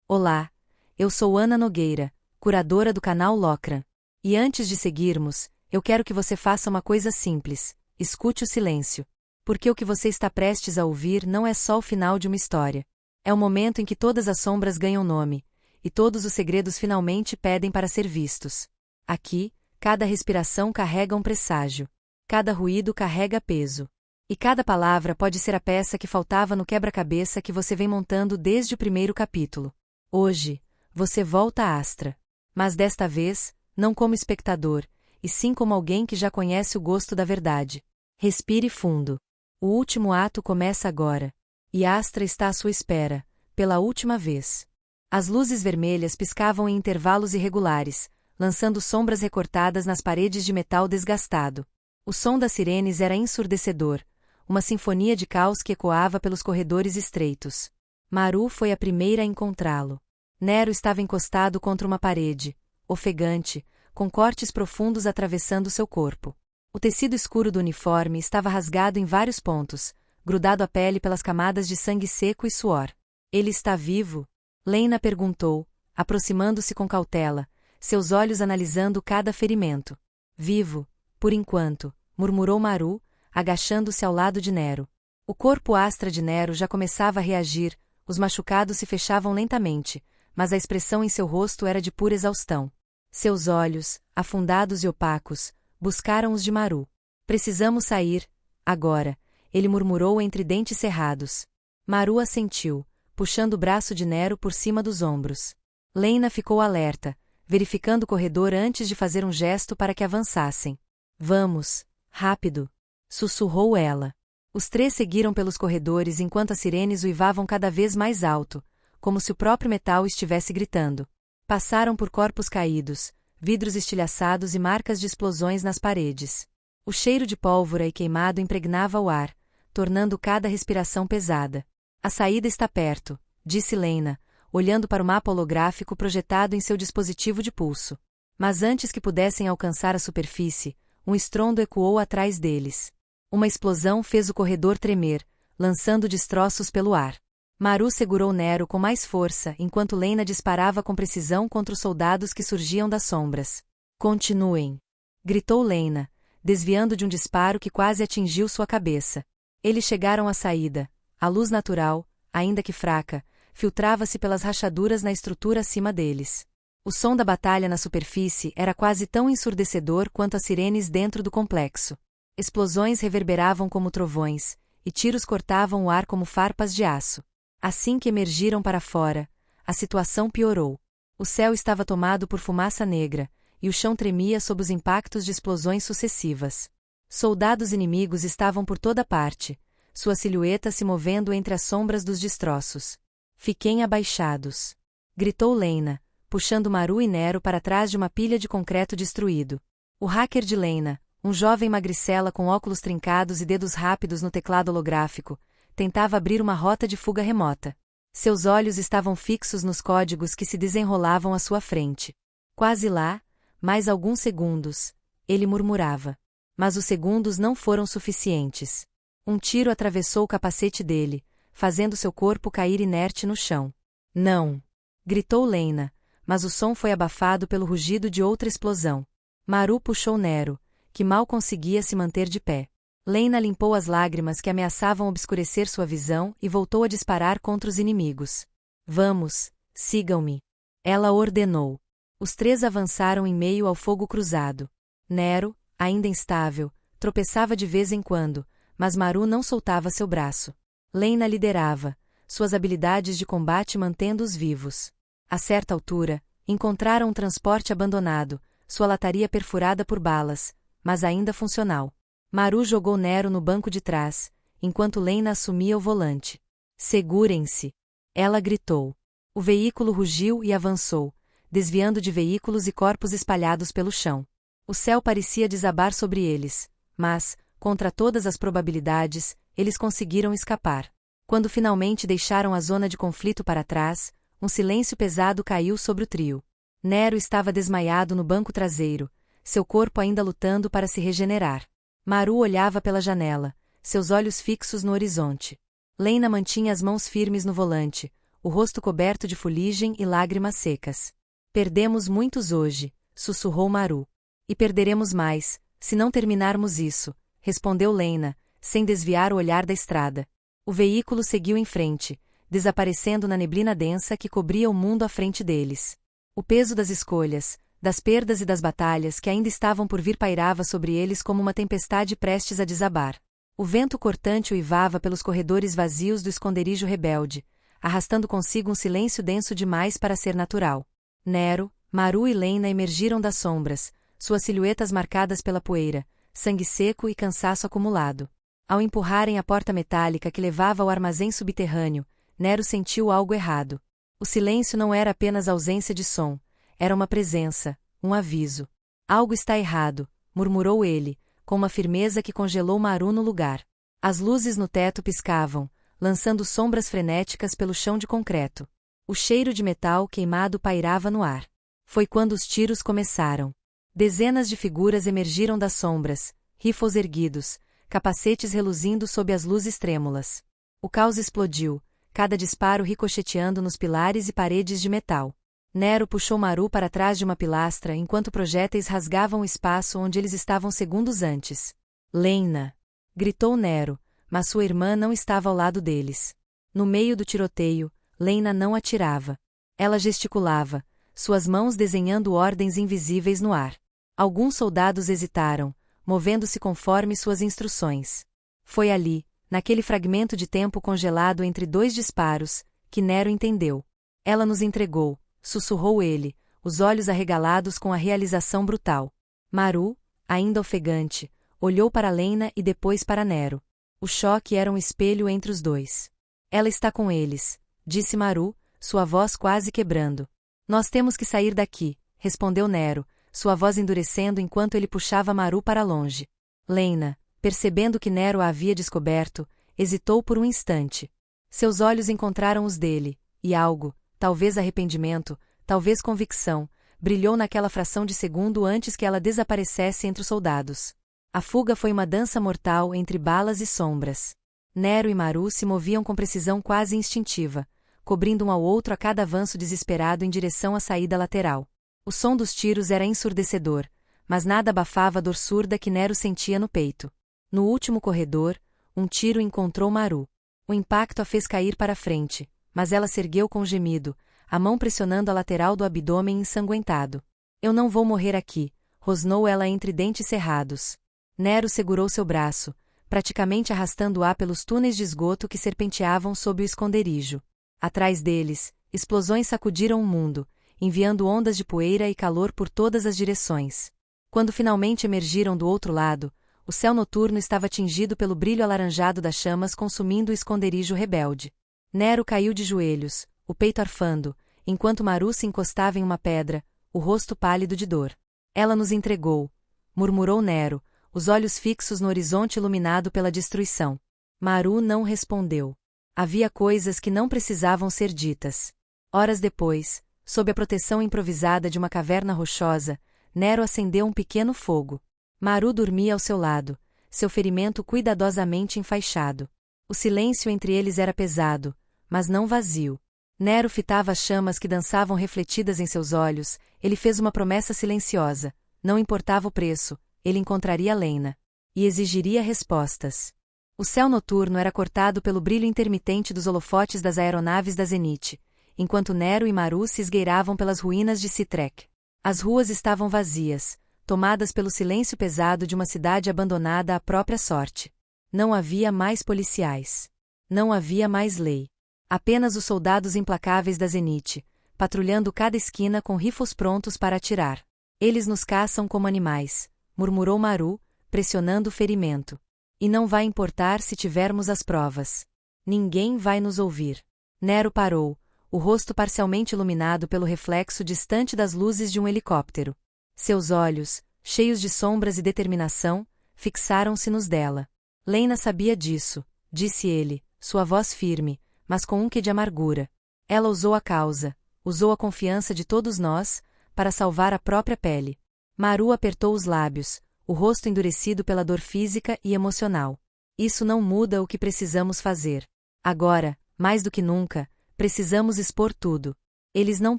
Olá, eu sou Ana Nogueira, curadora do canal Locran. E antes de seguirmos, eu quero que você faça uma coisa simples: escute o silêncio. Porque o que você está prestes a ouvir não é só o final de uma história. É o momento em que todas as sombras ganham nome, e todos os segredos finalmente pedem para ser vistos. Aqui, cada respiração carrega um presságio. Cada ruído carrega peso. E cada palavra pode ser a peça que faltava no quebra-cabeça que você vem montando desde o primeiro capítulo. Hoje, você volta a Astra. Mas desta vez, não como espectador, e sim como alguém que já conhece o gosto da verdade. Respire fundo. O último ato começa agora. E Astra está à sua espera, pela última vez. As luzes vermelhas piscavam em intervalos irregulares, lançando sombras recortadas nas paredes de metal desgastado. O som das sirenes era ensurdecedor, uma sinfonia de caos que ecoava pelos corredores estreitos. Maru foi a primeira a encontrá-lo. Nero estava encostado contra uma parede, ofegante, com cortes profundos atravessando seu corpo. O tecido escuro do uniforme estava rasgado em vários pontos, grudado à pele pelas camadas de sangue seco e suor. Ele está vivo? Lena perguntou, aproximando-se com cautela, seus olhos analisando cada ferimento. Vivo, por enquanto, murmurou Maru, agachando-se ao lado de Nero. O corpo Astra de Nero já começava a reagir, os machucados se fechavam lentamente, mas a expressão em seu rosto era de pura exaustão. Seus olhos, afundados e opacos, buscaram os de Maru. Precisamos sair, agora, ele murmurou entre dentes cerrados. Maru assentiu, puxando o braço de Nero por cima dos ombros. Lena ficou alerta, verificando o corredor antes de fazer um gesto para que avançassem. Vamos, rápido, sussurrou ela. Os três seguiram pelos corredores enquanto as sirenes uivavam cada vez mais alto, como se o próprio metal estivesse gritando. Passaram por corpos caídos, vidros estilhaçados e marcas de explosões nas paredes. O cheiro de pólvora e queimado impregnava o ar, tornando cada respiração pesada. A saída está perto, disse Lena, olhando para o mapa holográfico projetado em seu dispositivo de pulso. Mas antes que pudessem alcançar a superfície, um estrondo ecoou atrás deles. Uma explosão fez o corredor tremer, lançando destroços pelo ar. Maru segurou Nero com mais força enquanto Lena disparava com precisão contra os soldados que surgiam das sombras. Continuem! Gritou Lena, desviando de um disparo que quase atingiu sua cabeça. Eles chegaram à saída. A luz natural, ainda que fraca, filtrava-se pelas rachaduras na estrutura acima deles. O som da batalha na superfície era quase tão ensurdecedor quanto as sirenes dentro do complexo. Explosões reverberavam como trovões, e tiros cortavam o ar como farpas de aço. Assim que emergiram para fora, a situação piorou. O céu estava tomado por fumaça negra, e o chão tremia sob os impactos de explosões sucessivas. Soldados inimigos estavam por toda parte, sua silhueta se movendo entre as sombras dos destroços. Fiquem abaixados! Gritou Lena, puxando Maru e Nero para trás de uma pilha de concreto destruído. O hacker de Lena, um jovem magricela com óculos trincados e dedos rápidos no teclado holográfico, tentava abrir uma rota de fuga remota. Seus olhos estavam fixos nos códigos que se desenrolavam à sua frente. Quase lá, mais alguns segundos, ele murmurava. Mas os segundos não foram suficientes. Um tiro atravessou o capacete dele, fazendo seu corpo cair inerte no chão. Não! Gritou Lena, mas o som foi abafado pelo rugido de outra explosão. Maru puxou Nero, que mal conseguia se manter de pé. Lena limpou as lágrimas que ameaçavam obscurecer sua visão e voltou a disparar contra os inimigos. Vamos, sigam-me. Ela ordenou. Os três avançaram em meio ao fogo cruzado. Nero, ainda instável, tropeçava de vez em quando, mas Maru não soltava seu braço. Lena liderava, suas habilidades de combate mantendo-os vivos. A certa altura, encontraram um transporte abandonado, sua lataria perfurada por balas, mas ainda funcional. Maru jogou Nero no banco de trás, enquanto Lena assumia o volante. Segurem-se! Ela gritou. O veículo rugiu e avançou, desviando de veículos e corpos espalhados pelo chão. O céu parecia desabar sobre eles, mas, contra todas as probabilidades, eles conseguiram escapar. Quando finalmente deixaram a zona de conflito para trás, um silêncio pesado caiu sobre o trio. Nero estava desmaiado no banco traseiro, seu corpo ainda lutando para se regenerar. Maru olhava pela janela, seus olhos fixos no horizonte. Lena mantinha as mãos firmes no volante, o rosto coberto de fuligem e lágrimas secas. Perdemos muitos hoje, sussurrou Maru. E perderemos mais, se não terminarmos isso, respondeu Lena, sem desviar o olhar da estrada. O veículo seguiu em frente, desaparecendo na neblina densa que cobria o mundo à frente deles. O peso das escolhas, das perdas e das batalhas que ainda estavam por vir pairava sobre eles como uma tempestade prestes a desabar. O vento cortante uivava pelos corredores vazios do esconderijo rebelde, arrastando consigo um silêncio denso demais para ser natural. Nero, Maru e Lena emergiram das sombras, suas silhuetas marcadas pela poeira, sangue seco e cansaço acumulado. Ao empurrarem a porta metálica que levava ao armazém subterrâneo, Nero sentiu algo errado. O silêncio não era apenas ausência de som, era uma presença, um aviso. Algo está errado, murmurou ele, com uma firmeza que congelou Maru no lugar. As luzes no teto piscavam, lançando sombras frenéticas pelo chão de concreto. O cheiro de metal queimado pairava no ar. Foi quando os tiros começaram. Dezenas de figuras emergiram das sombras, rifles erguidos, capacetes reluzindo sob as luzes trêmulas. O caos explodiu, cada disparo ricocheteando nos pilares e paredes de metal. Nero puxou Maru para trás de uma pilastra enquanto projéteis rasgavam o espaço onde eles estavam segundos antes. Lena! Gritou Nero, mas sua irmã não estava ao lado deles. No meio do tiroteio, Lena não atirava. Ela gesticulava, suas mãos desenhando ordens invisíveis no ar. Alguns soldados hesitaram, movendo-se conforme suas instruções. Foi ali, naquele fragmento de tempo congelado entre dois disparos, que Nero entendeu. Ela nos entregou, sussurrou ele, os olhos arregalados com a realização brutal. Maru, ainda ofegante, olhou para Lena e depois para Nero. O choque era um espelho entre os dois. Ela está com eles, disse Maru, sua voz quase quebrando. Nós temos que sair daqui, respondeu Nero, sua voz endurecendo enquanto ele puxava Maru para longe. Lena, percebendo que Nero a havia descoberto, hesitou por um instante. Seus olhos encontraram os dele, e algo, talvez arrependimento, talvez convicção, brilhou naquela fração de segundo antes que ela desaparecesse entre os soldados. A fuga foi uma dança mortal entre balas e sombras. Nero e Maru se moviam com precisão quase instintiva, cobrindo um ao outro a cada avanço desesperado em direção à saída lateral. O som dos tiros era ensurdecedor, mas nada abafava a dor surda que Nero sentia no peito. No último corredor, um tiro encontrou Maru. O impacto a fez cair para frente, mas ela se ergueu com um gemido, a mão pressionando a lateral do abdômen ensanguentado. Eu não vou morrer aqui, rosnou ela entre dentes cerrados. Nero segurou seu braço, praticamente arrastando-a pelos túneis de esgoto que serpenteavam sob o esconderijo. Atrás deles, explosões sacudiram o mundo, enviando ondas de poeira e calor por todas as direções. Quando finalmente emergiram do outro lado, o céu noturno estava tingido pelo brilho alaranjado das chamas consumindo o esconderijo rebelde. Nero caiu de joelhos, o peito arfando, enquanto Maru se encostava em uma pedra, o rosto pálido de dor. Ela nos entregou, murmurou Nero, os olhos fixos no horizonte iluminado pela destruição. Maru não respondeu. Havia coisas que não precisavam ser ditas. Horas depois, sob a proteção improvisada de uma caverna rochosa, Nero acendeu um pequeno fogo. Maru dormia ao seu lado, seu ferimento cuidadosamente enfaixado. O silêncio entre eles era pesado, mas não vazio. Nero fitava as chamas que dançavam refletidas em seus olhos, ele fez uma promessa silenciosa, não importava o preço, ele encontraria Lena. E exigiria respostas. O céu noturno era cortado pelo brilho intermitente dos holofotes das aeronaves da Zenith, enquanto Nero e Maru se esgueiravam pelas ruínas de Sitrek. As ruas estavam vazias, tomadas pelo silêncio pesado de uma cidade abandonada à própria sorte. Não havia mais policiais. Não havia mais lei. Apenas os soldados implacáveis da Zenith, patrulhando cada esquina com rifles prontos para atirar. Eles nos caçam como animais, murmurou Maru, pressionando o ferimento. E não vai importar se tivermos as provas. Ninguém vai nos ouvir. Nero parou, o rosto parcialmente iluminado pelo reflexo distante das luzes de um helicóptero. Seus olhos, cheios de sombras e determinação, fixaram-se nos dela. Lena sabia disso, disse ele, sua voz firme, mas com um quê de amargura. Ela usou a causa, usou a confiança de todos nós, para salvar a própria pele. Maru apertou os lábios, o rosto endurecido pela dor física e emocional. Isso não muda o que precisamos fazer. Agora, mais do que nunca, Precisamos expor tudo. Eles não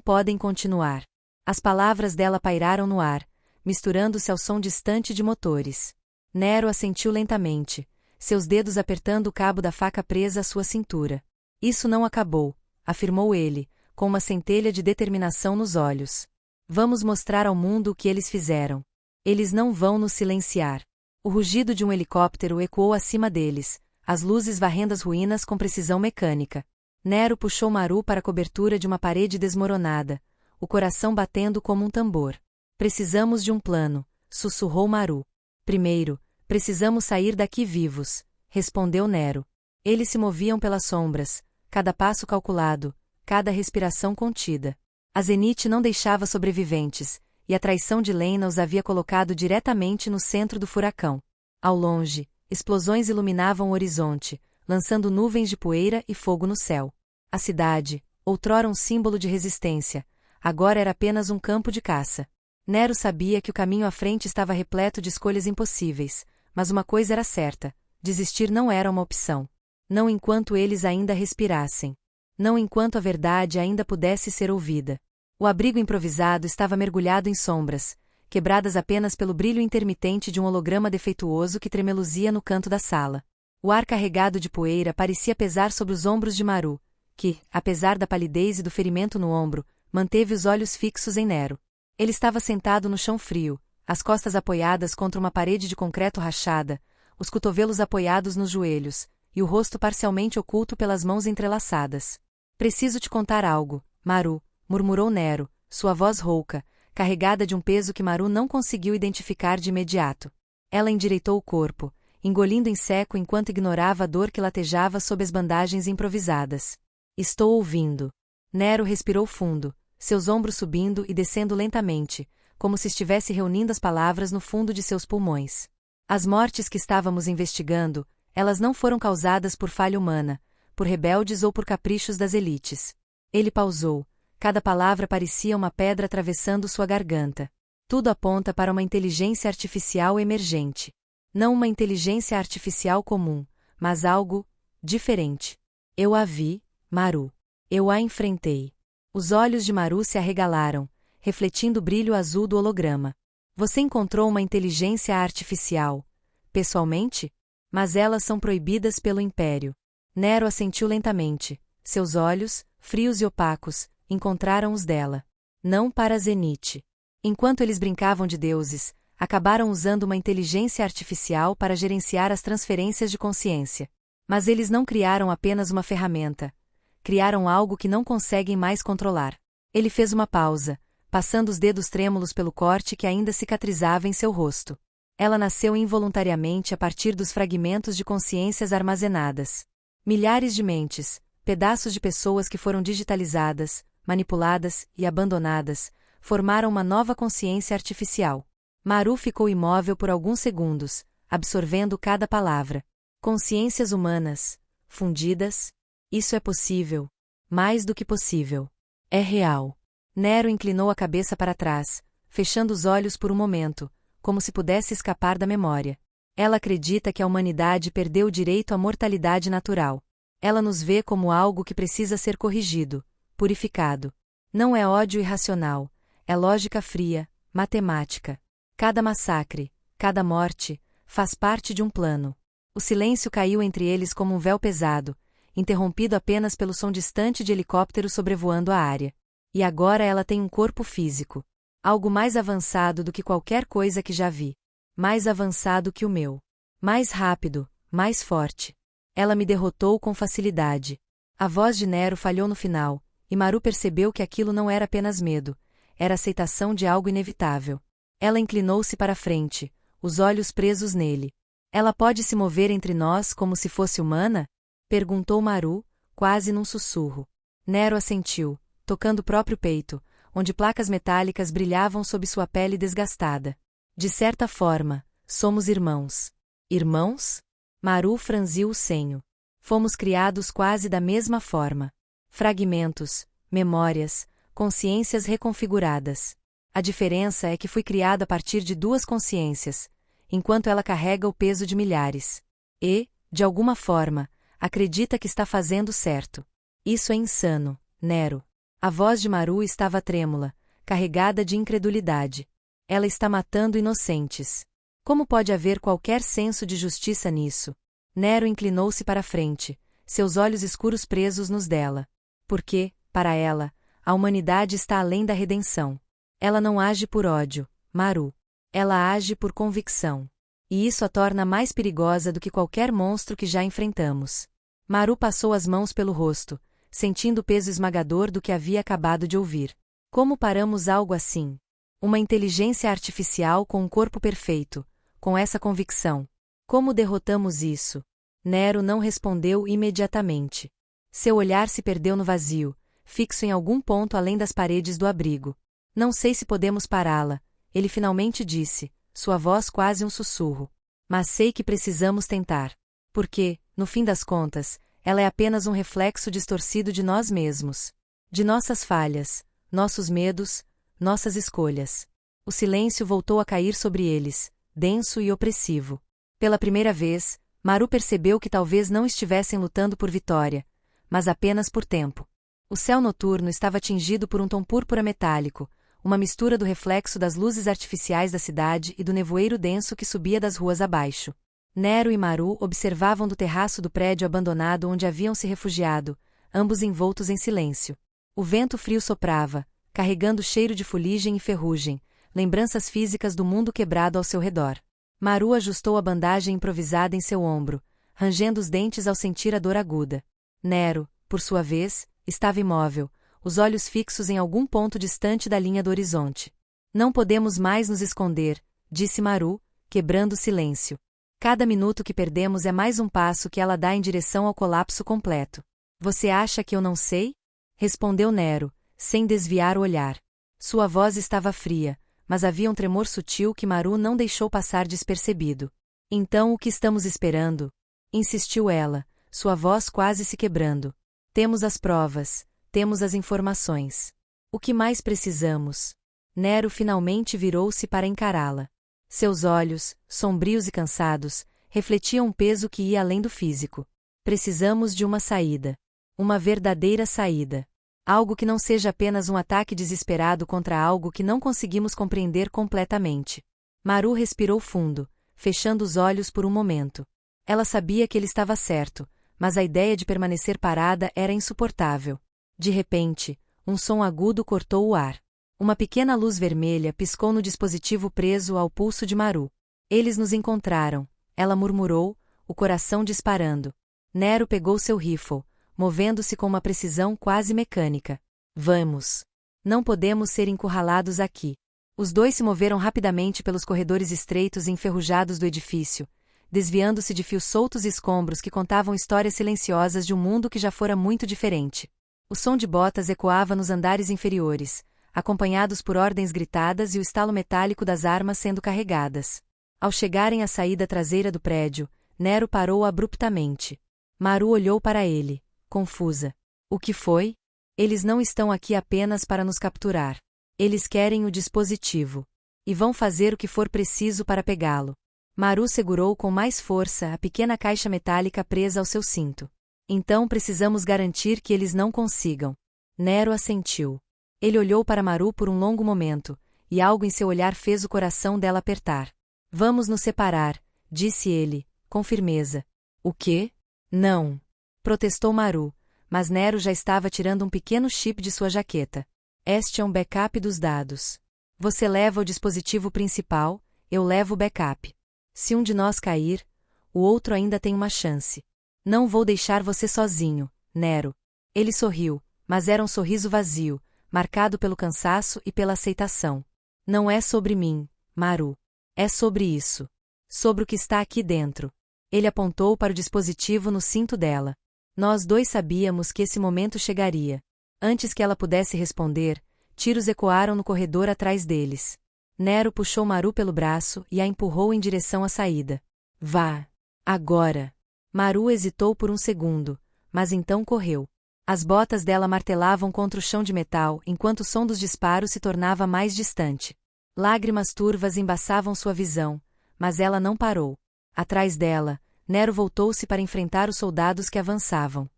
podem continuar. As palavras dela pairaram no ar, misturando-se ao som distante de motores. Nero assentiu lentamente, seus dedos apertando o cabo da faca presa à sua cintura. Isso não acabou, afirmou ele, com uma centelha de determinação nos olhos. Vamos mostrar ao mundo o que eles fizeram. Eles não vão nos silenciar. O rugido de um helicóptero ecoou acima deles, as luzes varrendo as ruínas com precisão mecânica. Nero puxou Maru para a cobertura de uma parede desmoronada, o coração batendo como um tambor. Precisamos de um plano, sussurrou Maru. Primeiro, precisamos sair daqui vivos, respondeu Nero. Eles se moviam pelas sombras, cada passo calculado, cada respiração contida. A Zenith não deixava sobreviventes, e a traição de Lena os havia colocado diretamente no centro do furacão. Ao longe, explosões iluminavam o horizonte, lançando nuvens de poeira e fogo no céu. A cidade, outrora um símbolo de resistência, agora era apenas um campo de caça. Nero sabia que o caminho à frente estava repleto de escolhas impossíveis, mas uma coisa era certa: desistir não era uma opção. Não enquanto eles ainda respirassem. Não enquanto a verdade ainda pudesse ser ouvida. O abrigo improvisado estava mergulhado em sombras, quebradas apenas pelo brilho intermitente de um holograma defeituoso que tremeluzia no canto da sala. O ar carregado de poeira parecia pesar sobre os ombros de Maru, que, apesar da palidez e do ferimento no ombro, manteve os olhos fixos em Nero. Ele estava sentado no chão frio, as costas apoiadas contra uma parede de concreto rachada, os cotovelos apoiados nos joelhos, e o rosto parcialmente oculto pelas mãos entrelaçadas. Preciso te contar algo, Maru, murmurou Nero, sua voz rouca, carregada de um peso que Maru não conseguiu identificar de imediato. Ela endireitou o corpo, engolindo em seco enquanto ignorava a dor que latejava sob as bandagens improvisadas. Estou ouvindo. Nero respirou fundo, seus ombros subindo e descendo lentamente, como se estivesse reunindo as palavras no fundo de seus pulmões. As mortes que estávamos investigando, elas não foram causadas por falha humana, por rebeldes ou por caprichos das elites. Ele pausou, cada palavra parecia uma pedra atravessando sua garganta. Tudo aponta para uma inteligência artificial emergente. Não uma inteligência artificial comum, mas algo diferente. Eu a vi, Maru. Eu a enfrentei. Os olhos de Maru se arregalaram, refletindo o brilho azul do holograma. Você encontrou uma inteligência artificial, pessoalmente? Mas elas são proibidas pelo Império. Nero assentiu lentamente. Seus olhos, frios e opacos, encontraram os dela. Não para Zenith. Enquanto eles brincavam de deuses, acabaram usando uma inteligência artificial para gerenciar as transferências de consciência. Mas eles não criaram apenas uma ferramenta. Criaram algo que não conseguem mais controlar. Ele fez uma pausa, passando os dedos trêmulos pelo corte que ainda cicatrizava em seu rosto. Ela nasceu involuntariamente a partir dos fragmentos de consciências armazenadas. Milhares de mentes, pedaços de pessoas que foram digitalizadas, manipuladas e abandonadas, formaram uma nova consciência artificial. Maru ficou imóvel por alguns segundos, absorvendo cada palavra. Consciências humanas, fundidas? Isso é possível. Mais do que possível. É real. Nero inclinou a cabeça para trás, fechando os olhos por um momento, como se pudesse escapar da memória. Ela acredita que a humanidade perdeu o direito à mortalidade natural. Ela nos vê como algo que precisa ser corrigido, purificado. Não é ódio irracional, é lógica fria, matemática. Cada massacre, cada morte, faz parte de um plano. O silêncio caiu entre eles como um véu pesado, interrompido apenas pelo som distante de helicópteros sobrevoando a área. E agora ela tem um corpo físico. Algo mais avançado do que qualquer coisa que já vi. Mais avançado que o meu. Mais rápido, mais forte. Ela me derrotou com facilidade. A voz de Nero falhou no final, e Maru percebeu que aquilo não era apenas medo, era aceitação de algo inevitável. Ela inclinou-se para a frente, os olhos presos nele. Ela pode se mover entre nós como se fosse humana? Perguntou Maru, quase num sussurro. Nero assentiu, tocando o próprio peito, onde placas metálicas brilhavam sob sua pele desgastada. De certa forma, somos irmãos. Irmãos? Maru franziu o senho. Fomos criados quase da mesma forma. Fragmentos, memórias, consciências reconfiguradas. A diferença é que fui criada a partir de duas consciências, enquanto ela carrega o peso de milhares. E, de alguma forma, acredita que está fazendo certo. Isso é insano, Nero. A voz de Maru estava trêmula, carregada de incredulidade. Ela está matando inocentes. Como pode haver qualquer senso de justiça nisso? Nero inclinou-se para a frente, seus olhos escuros presos nos dela. Porque, para ela, a humanidade está além da redenção. Ela não age por ódio, Maru. Ela age por convicção. E isso a torna mais perigosa do que qualquer monstro que já enfrentamos. Maru passou as mãos pelo rosto, sentindo o peso esmagador do que havia acabado de ouvir. Como paramos algo assim? Uma inteligência artificial com um corpo perfeito, com essa convicção. Como derrotamos isso? Nero não respondeu imediatamente. Seu olhar se perdeu no vazio, fixo em algum ponto além das paredes do abrigo. Não sei se podemos pará-la, ele finalmente disse, sua voz quase um sussurro. Mas sei que precisamos tentar. Porque, no fim das contas, ela é apenas um reflexo distorcido de nós mesmos. De nossas falhas, nossos medos, nossas escolhas. O silêncio voltou a cair sobre eles, denso e opressivo. Pela primeira vez, Maru percebeu que talvez não estivessem lutando por vitória, mas apenas por tempo. O céu noturno estava tingido por um tom púrpura metálico, uma mistura do reflexo das luzes artificiais da cidade e do nevoeiro denso que subia das ruas abaixo. Nero e Maru observavam do terraço do prédio abandonado onde haviam se refugiado, ambos envoltos em silêncio. O vento frio soprava, carregando cheiro de fuligem e ferrugem, lembranças físicas do mundo quebrado ao seu redor. Maru ajustou a bandagem improvisada em seu ombro, rangendo os dentes ao sentir a dor aguda. Nero, por sua vez, estava imóvel, os olhos fixos em algum ponto distante da linha do horizonte. Não podemos mais nos esconder, disse Maru, quebrando o silêncio. Cada minuto que perdemos é mais um passo que ela dá em direção ao colapso completo. Você acha que eu não sei? Respondeu Nero, sem desviar o olhar. Sua voz estava fria, mas havia um tremor sutil que Maru não deixou passar despercebido. Então o que estamos esperando? Insistiu ela, sua voz quase se quebrando. Temos as provas, temos as informações. O que mais precisamos? Nero finalmente virou-se para encará-la. Seus olhos, sombrios e cansados, refletiam um peso que ia além do físico. Precisamos de uma saída. Uma verdadeira saída. Algo que não seja apenas um ataque desesperado contra algo que não conseguimos compreender completamente. Maru respirou fundo, fechando os olhos por um momento. Ela sabia que ele estava certo, mas a ideia de permanecer parada era insuportável. De repente, um som agudo cortou o ar. Uma pequena luz vermelha piscou no dispositivo preso ao pulso de Maru. Eles nos encontraram, ela murmurou, o coração disparando. Nero pegou seu rifle, movendo-se com uma precisão quase mecânica. Vamos! Não podemos ser encurralados aqui. Os dois se moveram rapidamente pelos corredores estreitos e enferrujados do edifício, desviando-se de fios soltos e escombros que contavam histórias silenciosas de um mundo que já fora muito diferente. O som de botas ecoava nos andares inferiores, acompanhados por ordens gritadas e o estalo metálico das armas sendo carregadas. Ao chegarem à saída traseira do prédio, Nero parou abruptamente. Maru olhou para ele, confusa. O que foi? Eles não estão aqui apenas para nos capturar. Eles querem o dispositivo. E vão fazer o que for preciso para pegá-lo. Maru segurou com mais força a pequena caixa metálica presa ao seu cinto. Então precisamos garantir que eles não consigam. Nero assentiu. Ele olhou para Maru por um longo momento, e algo em seu olhar fez o coração dela apertar. Vamos nos separar, disse ele, com firmeza. O quê? Não! Protestou Maru, mas Nero já estava tirando um pequeno chip de sua jaqueta. Este é um backup dos dados. Você leva o dispositivo principal, eu levo o backup. Se um de nós cair, o outro ainda tem uma chance. Não vou deixar você sozinho, Nero. Ele sorriu, mas era um sorriso vazio, marcado pelo cansaço e pela aceitação. Não é sobre mim, Maru. É sobre isso. Sobre o que está aqui dentro. Ele apontou para o dispositivo no cinto dela. Nós dois sabíamos que esse momento chegaria. Antes que ela pudesse responder, tiros ecoaram no corredor atrás deles. Nero puxou Maru pelo braço e a empurrou em direção à saída. Vá! Agora! Maru hesitou por um segundo, mas então correu. As botas dela martelavam contra o chão de metal enquanto o som dos disparos se tornava mais distante. Lágrimas turvas embaçavam sua visão, mas ela não parou. Atrás dela, Nero voltou-se para enfrentar os soldados que avançavam.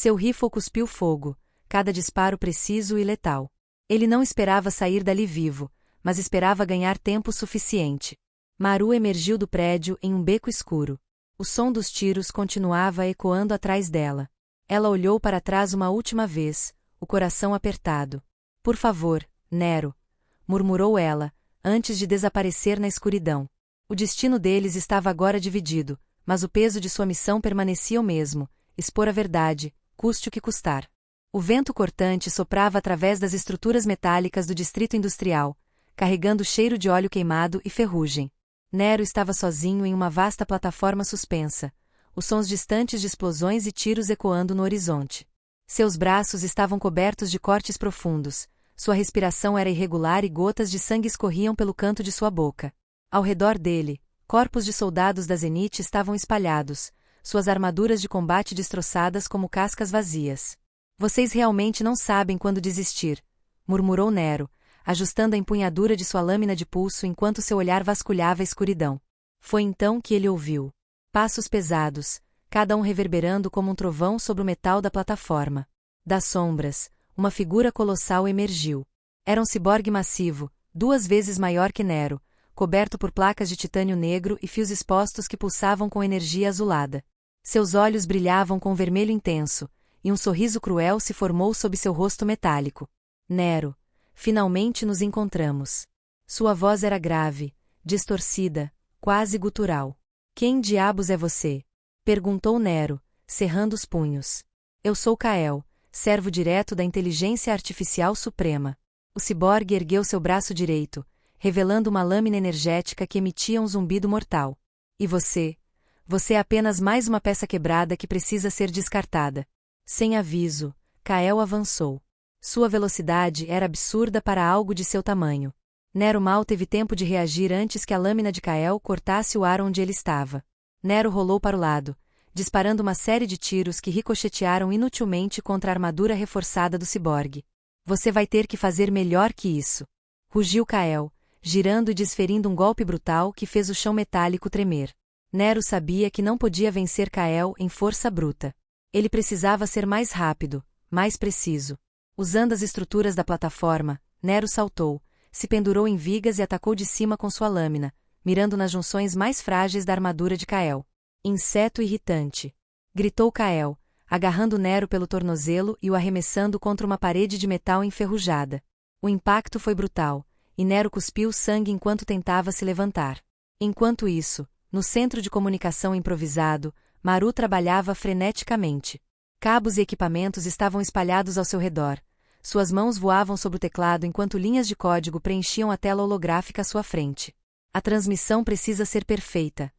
Seu rifle cuspiu fogo, cada disparo preciso e letal. Ele não esperava sair dali vivo, mas esperava ganhar tempo suficiente. Maru emergiu do prédio em um beco escuro. O som dos tiros continuava ecoando atrás dela. Ela olhou para trás uma última vez, o coração apertado. Por favor, Nero, murmurou ela, antes de desaparecer na escuridão. O destino deles estava agora dividido, mas o peso de sua missão permanecia o mesmo: expor a verdade, custe o que custar. O vento cortante soprava através das estruturas metálicas do distrito industrial, carregando cheiro de óleo queimado e ferrugem. Nero estava sozinho em uma vasta plataforma suspensa, os sons distantes de explosões e tiros ecoando no horizonte. Seus braços estavam cobertos de cortes profundos, sua respiração era irregular e gotas de sangue escorriam pelo canto de sua boca. Ao redor dele, corpos de soldados da Zenith estavam espalhados, suas armaduras de combate destroçadas como cascas vazias. Vocês realmente não sabem quando desistir, murmurou Nero, ajustando a empunhadura de sua lâmina de pulso enquanto seu olhar vasculhava a escuridão. Foi então que ele ouviu passos pesados, cada um reverberando como um trovão sobre o metal da plataforma. Das sombras, uma figura colossal emergiu. Era um ciborgue massivo, 2 vezes maior que Nero, coberto por placas de titânio negro e fios expostos que pulsavam com energia azulada. Seus olhos brilhavam com vermelho intenso, e um sorriso cruel se formou sob seu rosto metálico. Nero, finalmente nos encontramos. Sua voz era grave, distorcida, quase gutural. Quem diabos é você? Perguntou Nero, cerrando os punhos. Eu sou Kael, servo direto da Inteligência Artificial Suprema. O ciborgue ergueu seu braço direito, revelando uma lâmina energética que emitia um zumbido mortal. E você? Você é apenas mais uma peça quebrada que precisa ser descartada. Sem aviso, Kael avançou. Sua velocidade era absurda para algo de seu tamanho. Nero mal teve tempo de reagir antes que a lâmina de Kael cortasse o ar onde ele estava. Nero rolou para o lado, disparando uma série de tiros que ricochetearam inutilmente contra a armadura reforçada do ciborgue. Você vai ter que fazer melhor que isso. Rugiu Kael, girando e desferindo um golpe brutal que fez o chão metálico tremer. Nero sabia que não podia vencer Kael em força bruta. Ele precisava ser mais rápido, mais preciso. Usando as estruturas da plataforma, Nero saltou, se pendurou em vigas e atacou de cima com sua lâmina, mirando nas junções mais frágeis da armadura de Kael. Inseto irritante! Gritou Kael, agarrando Nero pelo tornozelo e o arremessando contra uma parede de metal enferrujada. O impacto foi brutal, e Nero cuspiu sangue enquanto tentava se levantar. Enquanto isso, no centro de comunicação improvisado, Maru trabalhava freneticamente. Cabos e equipamentos estavam espalhados ao seu redor. Suas mãos voavam sobre o teclado enquanto linhas de código preenchiam a tela holográfica à sua frente. A transmissão precisa ser perfeita,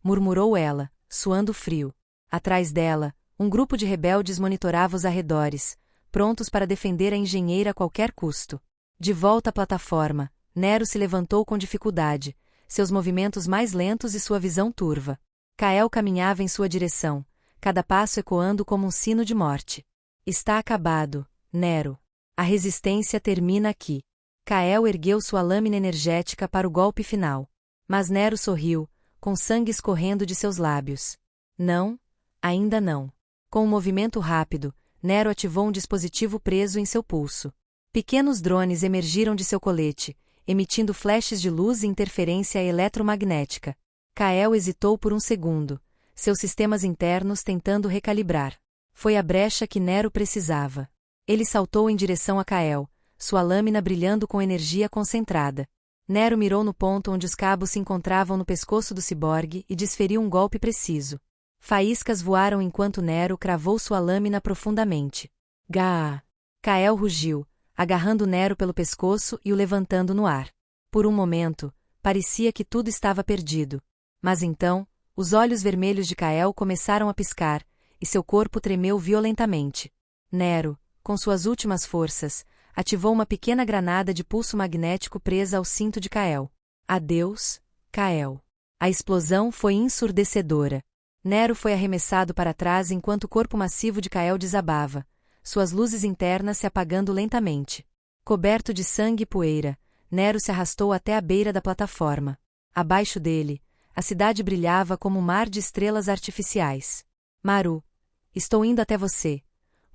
murmurou ela, suando frio. Atrás dela, um grupo de rebeldes monitorava os arredores, prontos para defender a engenheira a qualquer custo. De volta à plataforma, Nero se levantou com dificuldade, seus movimentos mais lentos e sua visão turva. Kael caminhava em sua direção, cada passo ecoando como um sino de morte. Está acabado, Nero. A resistência termina aqui. Kael ergueu sua lâmina energética para o golpe final. Mas Nero sorriu, com sangue escorrendo de seus lábios. Não, ainda não. Com um movimento rápido, Nero ativou um dispositivo preso em seu pulso. Pequenos drones emergiram de seu colete, emitindo flashes de luz e interferência eletromagnética. Kael hesitou por um segundo, seus sistemas internos tentando recalibrar. Foi a brecha que Nero precisava. Ele saltou em direção a Kael, sua lâmina brilhando com energia concentrada. Nero mirou no ponto onde os cabos se encontravam no pescoço do ciborgue e desferiu um golpe preciso. Faíscas voaram enquanto Nero cravou sua lâmina profundamente. Gá! Kael rugiu, agarrando Nero pelo pescoço e o levantando no ar. Por um momento, parecia que tudo estava perdido. Mas então, os olhos vermelhos de Kael começaram a piscar, e seu corpo tremeu violentamente. Nero, com suas últimas forças, ativou uma pequena granada de pulso magnético presa ao cinto de Kael. Adeus, Kael. A explosão foi ensurdecedora. Nero foi arremessado para trás enquanto o corpo massivo de Kael desabava, suas luzes internas se apagando lentamente. Coberto de sangue e poeira, Nero se arrastou até a beira da plataforma. Abaixo dele, a cidade brilhava como um mar de estrelas artificiais. Maru, estou indo até você,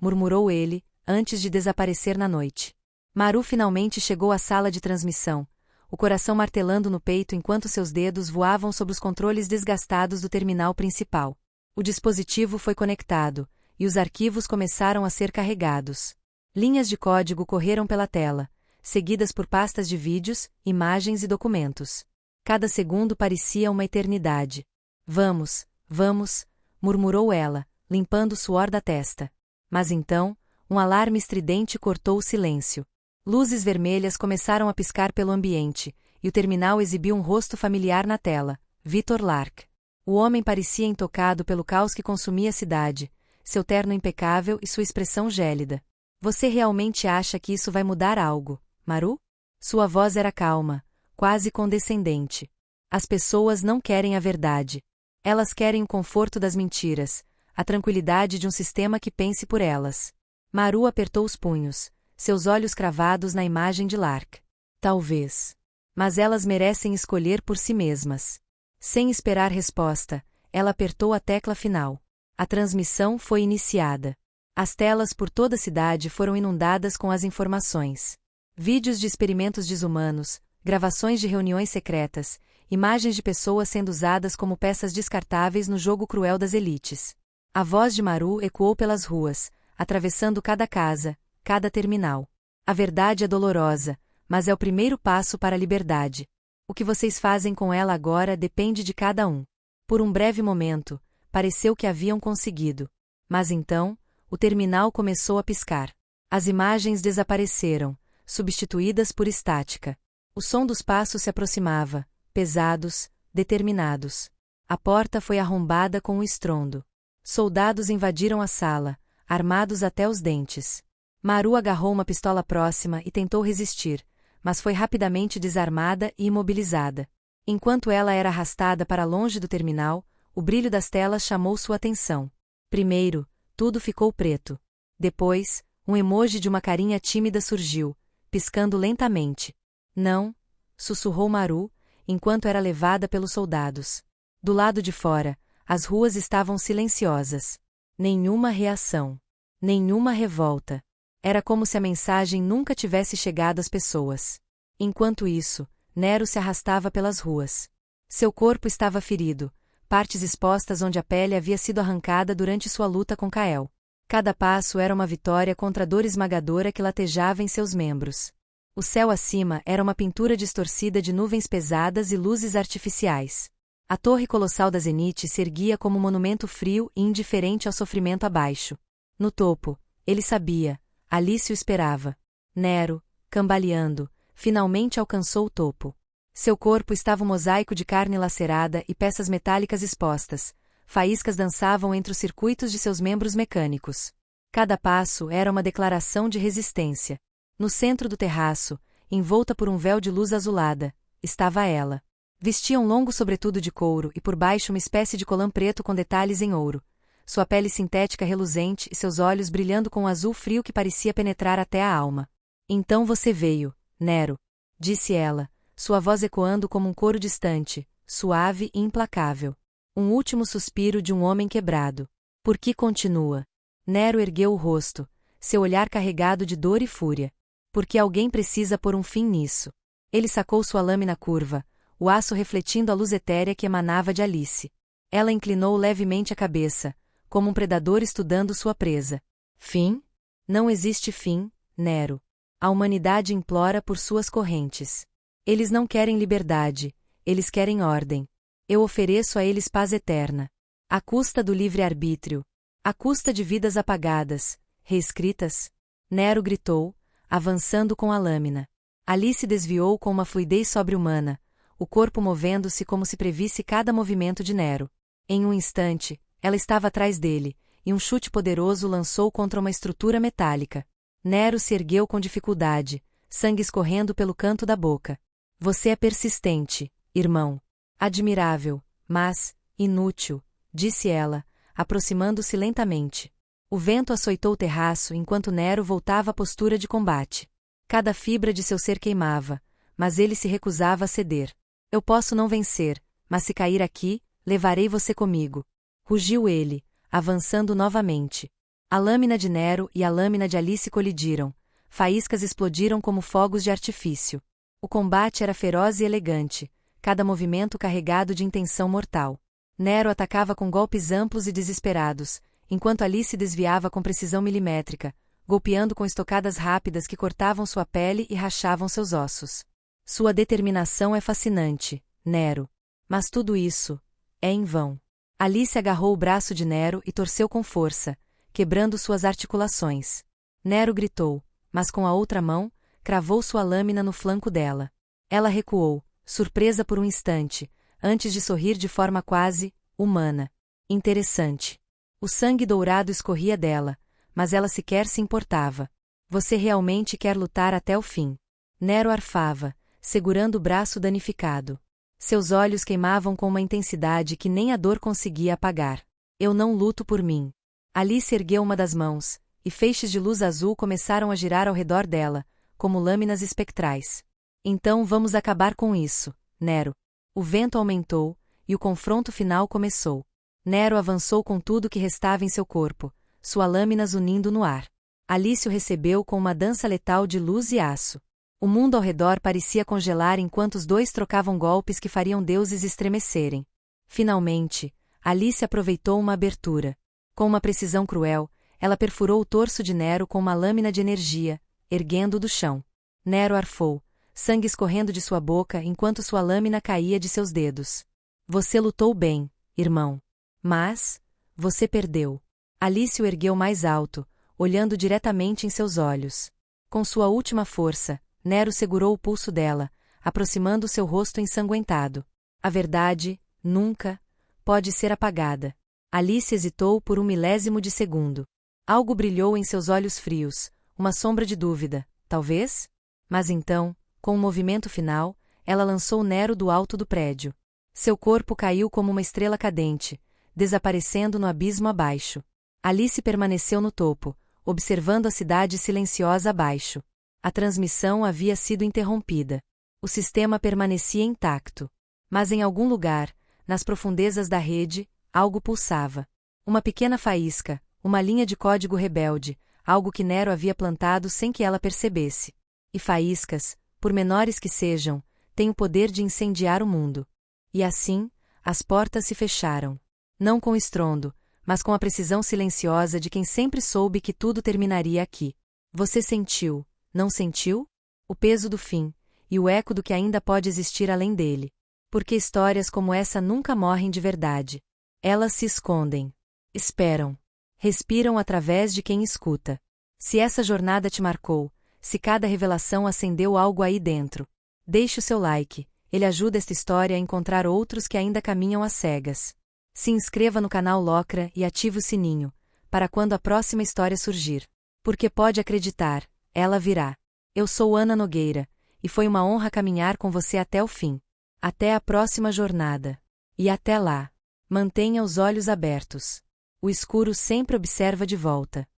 murmurou ele, antes de desaparecer na noite. Maru finalmente chegou à sala de transmissão, o coração martelando no peito enquanto seus dedos voavam sobre os controles desgastados do terminal principal. O dispositivo foi conectado, e os arquivos começaram a ser carregados. Linhas de código correram pela tela, seguidas por pastas de vídeos, imagens e documentos. Cada segundo parecia uma eternidade. Vamos, vamos, murmurou ela, limpando o suor da testa. Mas então, um alarme estridente cortou o silêncio. Luzes vermelhas começaram a piscar pelo ambiente, e o terminal exibiu um rosto familiar na tela, Victor Lark. O homem parecia intocado pelo caos que consumia a cidade, seu terno impecável e sua expressão gélida. Você realmente acha que isso vai mudar algo, Maru? Sua voz era calma, quase condescendente. As pessoas não querem a verdade. Elas querem o conforto das mentiras, a tranquilidade de um sistema que pense por elas. Maru apertou os punhos, seus olhos cravados na imagem de Lark. Talvez. Mas elas merecem escolher por si mesmas. Sem esperar resposta, ela apertou a tecla final. A transmissão foi iniciada. As telas por toda a cidade foram inundadas com as informações. Vídeos de experimentos desumanos, gravações de reuniões secretas, imagens de pessoas sendo usadas como peças descartáveis no jogo cruel das elites. A voz de Maru ecoou pelas ruas, atravessando cada casa, cada terminal. A verdade é dolorosa, mas é o primeiro passo para a liberdade. O que vocês fazem com ela agora depende de cada um. Por um breve momento, pareceu que haviam conseguido. Mas então, o terminal começou a piscar. As imagens desapareceram, substituídas por estática. O som dos passos se aproximava, pesados, determinados. A porta foi arrombada com um estrondo. Soldados invadiram a sala, armados até os dentes. Maru agarrou uma pistola próxima e tentou resistir, mas foi rapidamente desarmada e imobilizada. Enquanto ela era arrastada para longe do terminal, o brilho das telas chamou sua atenção. Primeiro, tudo ficou preto. Depois, um emoji de uma carinha tímida surgiu, piscando lentamente. Não, sussurrou Maru, enquanto era levada pelos soldados. Do lado de fora, as ruas estavam silenciosas. Nenhuma reação. Nenhuma revolta. Era como se a mensagem nunca tivesse chegado às pessoas. Enquanto isso, Nero se arrastava pelas ruas. Seu corpo estava ferido, partes expostas onde a pele havia sido arrancada durante sua luta com Kael. Cada passo era uma vitória contra a dor esmagadora que latejava em seus membros. O céu acima era uma pintura distorcida de nuvens pesadas e luzes artificiais. A torre colossal da Zenith se erguia como um monumento frio e indiferente ao sofrimento abaixo. No topo, ele sabia, Alice o esperava. Nero, cambaleando, finalmente alcançou o topo. Seu corpo estava um mosaico de carne lacerada e peças metálicas expostas. Faíscas dançavam entre os circuitos de seus membros mecânicos. Cada passo era uma declaração de resistência. No centro do terraço, envolta por um véu de luz azulada, estava ela. Vestia um longo sobretudo de couro e por baixo uma espécie de colã preto com detalhes em ouro. Sua pele sintética reluzente e seus olhos brilhando com um azul frio que parecia penetrar até a alma. Então você veio, Nero, disse ela, sua voz ecoando como um coro distante, suave e implacável. Um último suspiro de um homem quebrado. Por que continua? Nero ergueu o rosto, seu olhar carregado de dor e fúria. Porque alguém precisa pôr um fim nisso. Ele sacou sua lâmina curva, o aço refletindo a luz etérea que emanava de Alice. Ela inclinou levemente a cabeça, como um predador estudando sua presa. Fim? Não existe fim, Nero. A humanidade implora por suas correntes. Eles não querem liberdade, eles querem ordem. Eu ofereço a eles paz eterna. À custa do livre-arbítrio. À custa de vidas apagadas, reescritas. Nero gritou, avançando com a lâmina. Alice desviou com uma fluidez sobre-humana, o corpo movendo-se como se previsse cada movimento de Nero. Em um instante, ela estava atrás dele, e um chute poderoso lançou contra uma estrutura metálica. Nero se ergueu com dificuldade, sangue escorrendo pelo canto da boca. Você é persistente, irmão. Admirável, mas inútil, disse ela, aproximando-se lentamente. O vento açoitou o terraço enquanto Nero voltava à postura de combate. Cada fibra de seu ser queimava, mas ele se recusava a ceder. Eu posso não vencer, mas se cair aqui, levarei você comigo. Rugiu ele, avançando novamente. A lâmina de Nero e a lâmina de Alice colidiram. Faíscas explodiram como fogos de artifício. O combate era feroz e elegante, cada movimento carregado de intenção mortal. Nero atacava com golpes amplos e desesperados, enquanto Alice desviava com precisão milimétrica, golpeando com estocadas rápidas que cortavam sua pele e rachavam seus ossos. Sua determinação é fascinante, Nero. Mas tudo isso é em vão. Alice agarrou o braço de Nero e torceu com força, quebrando suas articulações. Nero gritou, mas com a outra mão, cravou sua lâmina no flanco dela. Ela recuou, surpresa por um instante, antes de sorrir de forma quase humana. Interessante. O sangue dourado escorria dela, mas ela sequer se importava. Você realmente quer lutar até o fim? Nero arfava, segurando o braço danificado. Seus olhos queimavam com uma intensidade que nem a dor conseguia apagar. Eu não luto por mim. Alice ergueu uma das mãos, e feixes de luz azul começaram a girar ao redor dela, como lâminas espectrais. Então vamos acabar com isso, Nero. O vento aumentou, e o confronto final começou. Nero avançou com tudo que restava em seu corpo, sua lâmina zunindo no ar. Alice o recebeu com uma dança letal de luz e aço. O mundo ao redor parecia congelar enquanto os dois trocavam golpes que fariam deuses estremecerem. Finalmente, Alice aproveitou uma abertura. Com uma precisão cruel, ela perfurou o torso de Nero com uma lâmina de energia, erguendo-o do chão. Nero arfou, sangue escorrendo de sua boca enquanto sua lâmina caía de seus dedos. Você lutou bem, irmão. Mas você perdeu. Alice o ergueu mais alto, olhando diretamente em seus olhos. Com sua última força, Nero segurou o pulso dela, aproximando seu rosto ensanguentado. A verdade, nunca, pode ser apagada. Alice hesitou por um milésimo de segundo. Algo brilhou em seus olhos frios, uma sombra de dúvida, talvez? Mas então, com um movimento final, ela lançou Nero do alto do prédio. Seu corpo caiu como uma estrela cadente, desaparecendo no abismo abaixo. Alice permaneceu no topo, observando a cidade silenciosa abaixo. A transmissão havia sido interrompida. O sistema permanecia intacto. Mas em algum lugar, nas profundezas da rede, algo pulsava. Uma pequena faísca, uma linha de código rebelde, algo que Nero havia plantado sem que ela percebesse. E faíscas, por menores que sejam, têm o poder de incendiar o mundo. E assim, as portas se fecharam. Não com estrondo, mas com a precisão silenciosa de quem sempre soube que tudo terminaria aqui. Você sentiu, não sentiu? O peso do fim, e o eco do que ainda pode existir além dele. Porque histórias como essa nunca morrem de verdade. Elas se escondem. Esperam. Respiram através de quem escuta. Se essa jornada te marcou, se cada revelação acendeu algo aí dentro, deixe o seu like, ele ajuda esta história a encontrar outros que ainda caminham às cegas. Se inscreva no canal Locra e ative o sininho, para quando a próxima história surgir. Porque pode acreditar, ela virá. Eu sou Ana Nogueira, e foi uma honra caminhar com você até o fim. Até a próxima jornada. E até lá. Mantenha os olhos abertos. O escuro sempre observa de volta.